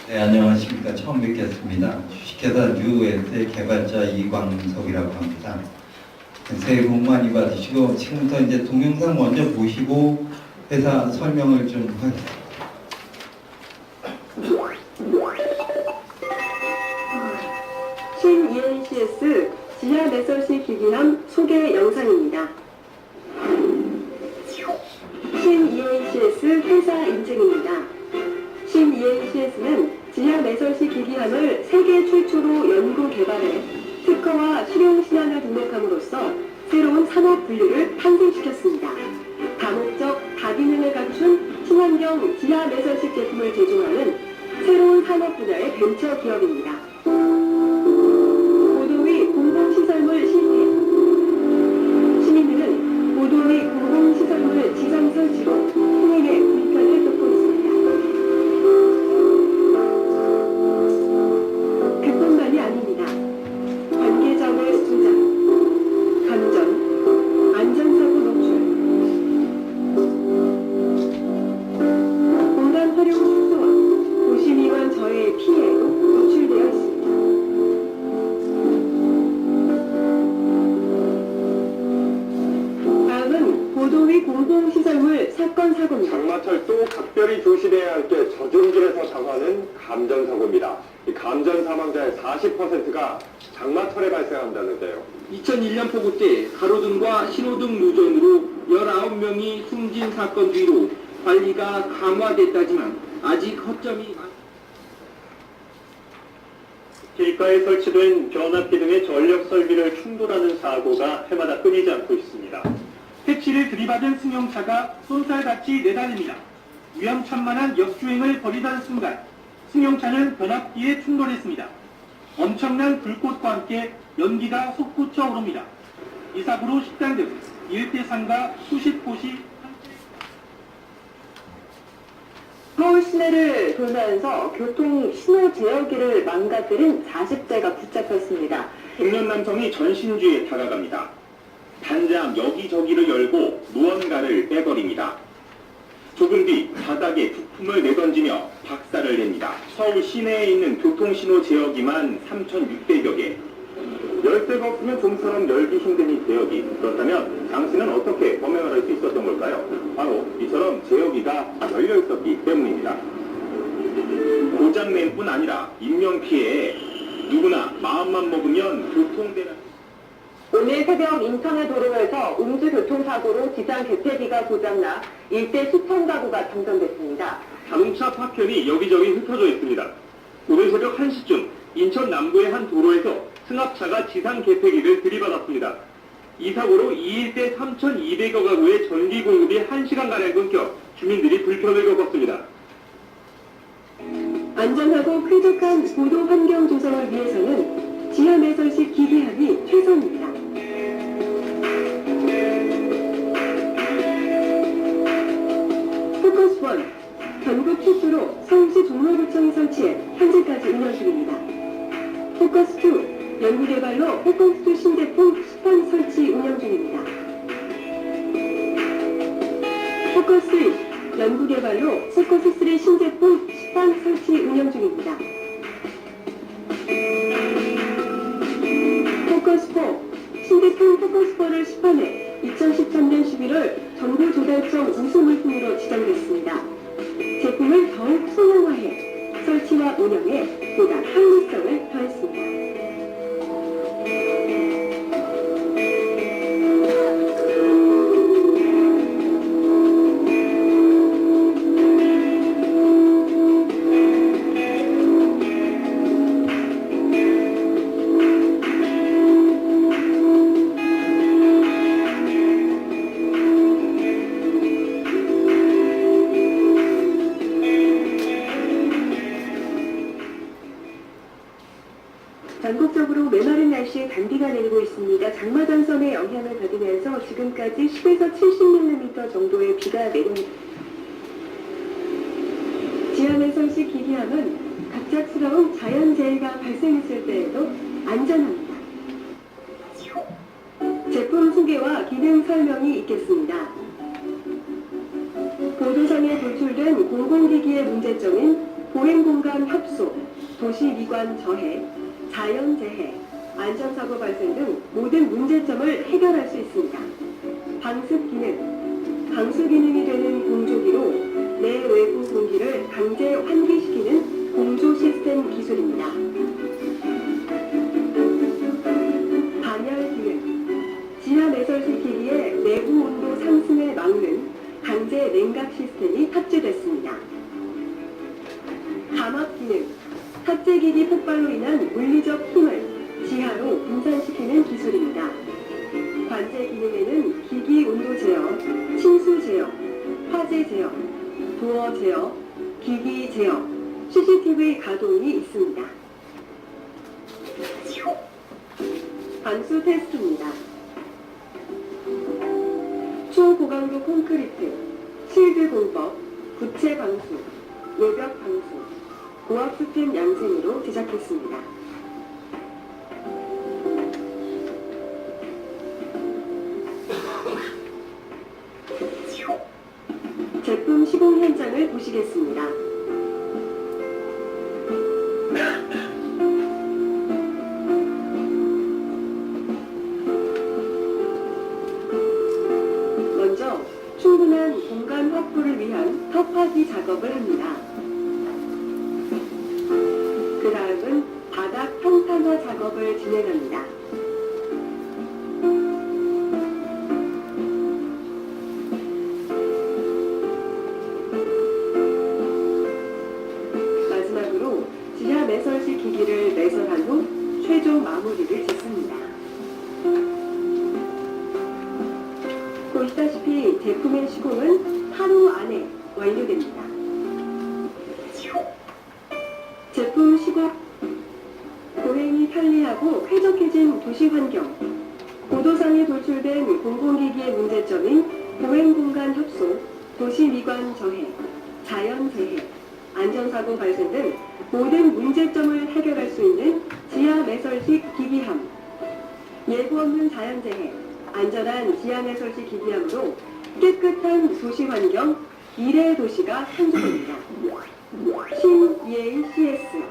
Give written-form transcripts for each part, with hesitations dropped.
네, 안녕하십니까. 처음 뵙겠습니다. 주식회사 뉴에스의 개발자 이광석이라고 합니다. 새해 복 많이 받으시고, 지금부터 이제 동영상 먼저 보시고 회사 설명을 좀 하겠습니다. 신ENCS 지하 매설식 기기함 소개 영상입니다. 신ENCS 회사 인증입니다. 신ENCS는 지하 매설식 기기함을 세계 최초로 연구 개발해 특허와 실용 신안을 등록함으로써 새로운 산업 분류를 탄생시켰습니다. 다목적 다기능을 갖춘 친환경 지하 매설식 제품을 제조하는 새로운 산업 분야의 벤처 기업입니다. 고도 위 공공시설물 시행. 시민들은 고도 위 공공시설물 지상 설치로 통행에 불편을 겪고 있습니다. 그뿐만이 아닙니다. 관계자의 수장, 감전, 안전사고 노출, 공간 활용 축소와 도시미관 저해의 피해로 노출되어 있습니다. 다음은 고도 위 공공시설물 사건 사고입니다. 장마철도 각별히 조심해야 할 게 저중길에서 당하는 감전사고입니다. 이 감전 사망자의 40%가 장마철에 발생한다는데요. 2001년 폭우 때 가로등과 신호등 누전으로 19명이 숨진 사건 뒤로 관리가 강화됐다지만 아직 허점이 많습니다. 길가에 설치된 변압기 등의 전력 설비를 충돌하는 사고가 해마다 끊이지 않고 있습니다. 택시를 들이받은 승용차가 쏜살같이 내달립니다. 위험천만한 역주행을 벌이던 순간 승용차는 변압기에 충돌했습니다. 엄청난 불꽃과 함께 연기가 솟구쳐 오릅니다. 이 사고로 식당 등 일대 상가 수십 곳이 서울 시내를 돌면서 교통 신호 제어기를 망가뜨린 40대가 붙잡혔습니다. 중년 남성이 전신주에 다가갑니다. 단장 여기저기를 열고 무언가를 빼버립니다. 조금 뒤 바닥에 부품을 내던지며 박살을 냅니다. 서울 시내에 있는 교통신호 제어기만 3,600여 개. 열쇠가 없으면 좀처럼 열기 힘든 이 제어기. 그렇다면 당신은 어떻게 범행을 할 수 있었던 걸까요? 바로 이처럼 제어기가 열려 있었기 때문입니다. 고장낸 뿐 아니라 인명피해에 누구나 마음만 먹으면 교통대란. 오늘 새벽 인천의 도로에서 음주교통사고로 지상 개폐기가 고장나 일대 수천 가구가 정전됐습니다. 자동차 파편이 여기저기 흩어져 있습니다. 오늘 새벽 1시쯤 인천 남부의 한 도로에서 승합차가 지상 개폐기를 들이받았습니다. 이 사고로 이 일대 3,200여 가구의 전기 공급이 1시간가량 끊겨 주민들이 불편을 겪었습니다. 안전하고 쾌적한 보도 환경 조성을 위해서는 지하 매설식 기기함이 최선입니다. 포커스원, 전국 최초로 서울시 종로구청에 설치해 현재까지 운영 중입니다. 포커스2, 연구개발로 포커스2 신제품 시판 설치 운영 중입니다. 포커스3, 연구개발로 포커스3 신제품 시판 설치 운영 중입니다. 포커스4, 신제품 포커스4를 시판해 2013년 11월 정부조달청 우수물품으로 지정됐습니다. 제품을 더욱 소형화해 설치와 운영에 보다 합리성을 더했습니다. 전국적으로 메마른 날씨에 단비가 내리고 있습니다. 장마단섬의 영향을 받으면서 지금까지 10에서 70mm 정도의 비가 내립니다. 지하매설식 기기함은 갑작스러운 자연재해가 발생했을 때에도 안전합니다. 제품 소개와 기능 설명이 있겠습니다. 보도상에 도출된 공공기기의 문제점인 보행공간 협소, 도시미관 저해, 자연재해, 안전사고 발생 등 모든 문제점을 해결할 수 있습니다. 방습 기능, 방수 기능이 되는 공조기로 내외부 공기를 강제 환기시키는 공조 시스템 기술입니다. 반열 기능, 지하 매설식 기기의 내부 온도 상승을 막는 강제 냉각 시스템이 탑재됐습니다. 감압 기능, 탑재기기 폭발로 인한 물리적 힘을 지하로 분산시키는 기술입니다. 관제 기능에는 기기 온도 제어, 침수 제어, 화재 제어, 도어 제어, 기기 제어, CCTV 가동이 있습니다. 방수 테스트입니다. 초고강도 콘크리트, 실드 공법, 부채 방수, 외벽 방수, 고압 스팀 양생으로 제작했습니다. 제품 시공 현장을 보시겠습니다. 먼저 충분한 공간 확보를 위한 텃파기 작업을 합니다. 그 다음은 바닥 평탄화 작업을 진행합니다. 마지막으로 지하 매설식 기기를 매설한 후 최종 마무리를 짓습니다. 보시다시피 제품의 시공은 하루 안에 완료됩니다. 제품 시공, 보행이 편리하고 쾌적해진 도시 환경, 고도상에 돌출된 공공기기의 문제점인 보행공간 협소, 도시미관 저해, 자연재해, 안전사고 발생 등 모든 문제점을 해결할 수 있는 지하 매설식 기기함, 예고 없는 자연재해, 안전한 지하 매설식 기기함으로 깨끗한 도시 환경, 미래의 도시가 창조됩니다. 신예인 CS.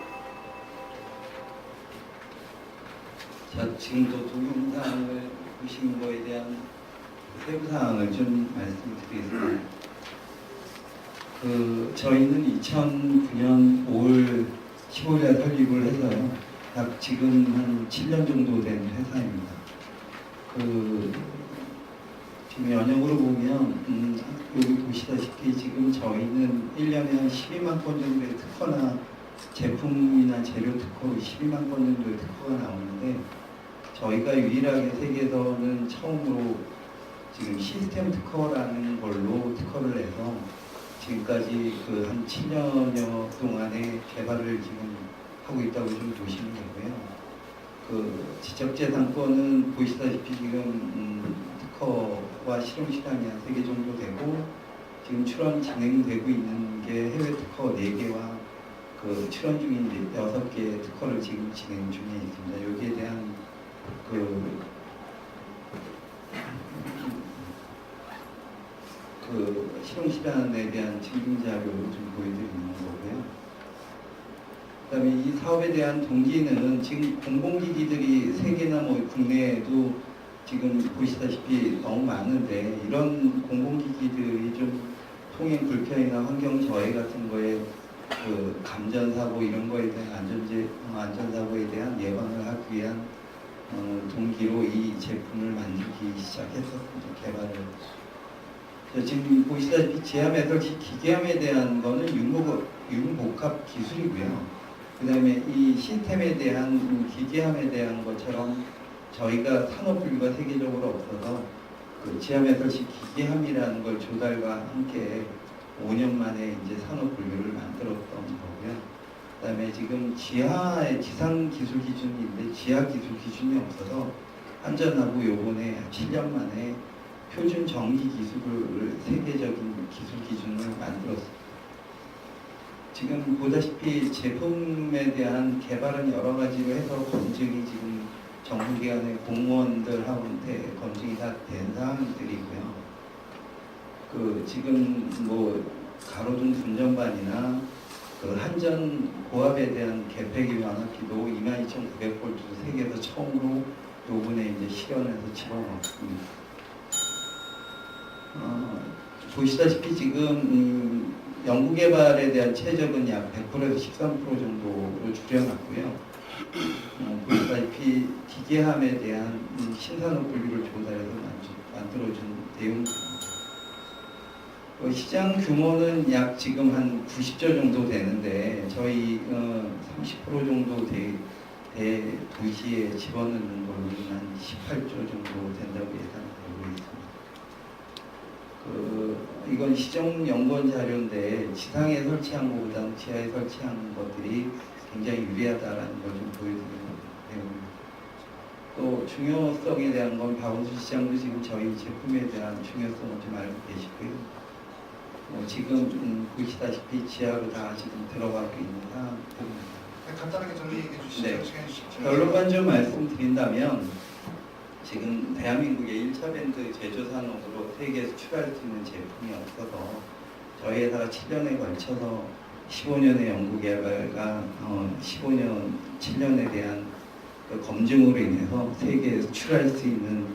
자, 지금도 동영상을 보신 거에 대한 세부사항을 좀 말씀드리겠습니다. 저희는 2009년 5월 15일에 설립을 해서요. 약 지금 한 7년 정도 된 회사입니다. 지금 연역으로 보면 여기 보시다시피 지금 저희는 1년에 한 12만 건 정도의 특허나 제품이나 재료 특허로 12만 건 정도의 특허가 나오는데 저희가 유일하게 세계에서는 처음으로 지금 시스템 특허라는 걸로 특허를 내서 지금까지 한 7년여 동안의 개발을 지금 하고 있다고 좀 보시면 되고요. 지적재산권은 보시다시피 지금 특허와 실용 시간이 한 3개 정도 되고 지금 출원 진행되고 있는 게 해외 특허 4개와 출원 중인 6개의 특허를 지금 진행 중에 있습니다. 여기에 대한 실용 시간에 대한 증빙 자료를 좀 보여드리는 거고요. 그다음에 이 사업에 대한 동기는 지금 공공기기들이 세계나 국내에도 지금 보시다시피 너무 많은데 이런 공공기기들이 좀 통행 불편이나 환경 저해 같은 거에 감전사고 이런 거에 대한 안전사고에 대한 예방을 하기 위한 동기로 이 제품을 만들기 시작했었습니다. 개발을. 지금 보시다시피 지하 매설식 기계함에 대한 거는 융복합 기술이고요. 그 다음에 이 시스템에 대한 기계함에 대한 것처럼 저희가 산업 분류가 세계적으로 없어서 지하 매설식 기계함이라는 걸 조달과 함께 5년 만에 이제 산업 분류를 만들었던 거고요. 그 다음에 지금 지하의 지상 기술 기준인데 지하 기술 기준이 없어서 안전하고 요번에 7년 만에 표준 정기 기술을 세계적인 기술 기준을 만들었습니다. 지금 보다시피 제품에 대한 개발은 여러 가지로 해서 검증이 지금 정부기관의 공무원들한테 검증이 다 된 사항들이고요. 지금 가로등 분전반이나 한전 고압에 대한 개폐기 완화기도 22,900볼트 세계에서 처음으로 요번에 이제 실현해서 집어넣었습니다. 보시다시피 지금 연구개발에 대한 최적은 약 100%에서 13% 정도를 줄여놨고요. 보시다시피 기계함에 대한 신산업 분류를 조사해서 만들어준 내용입니다. 시장 규모는 약 지금 한 90조 정도 되는데 저희 30% 정도 도시에 집어넣는 걸로는 한 18조 정도 된다고 예상되고 있습니다. 이건 시정연구원 자료인데 지상에 설치한 것보다 지하에 설치한 것들이 굉장히 유리하다라는 걸 좀 보여드리는 내용입니다. 또 중요성에 대한 건 박원순 시장도 지금 저희 제품에 대한 중요성을 좀 알고 계시고요. 지금 보시다시피 지하로 다 지금 들어가고 있는 상황입니다. 간단하게 정리해 주시죠. 네. 시간이 쉽지 결론만 좀 말씀드린다면 지금 대한민국의 1차 밴드 제조 산업으로 세계에서 출하할 수 있는 제품이 없어서 저희 회사가 7년에 걸쳐서 15년의 연구 개발과 15년, 7년에 대한 그 검증으로 인해서 세계에서 출하할 수 있는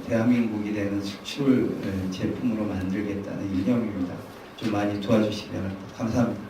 대한민국이 되는 수출 제품으로 만들겠다는 이념입니다. 좀 많이 도와주시면 감사합니다.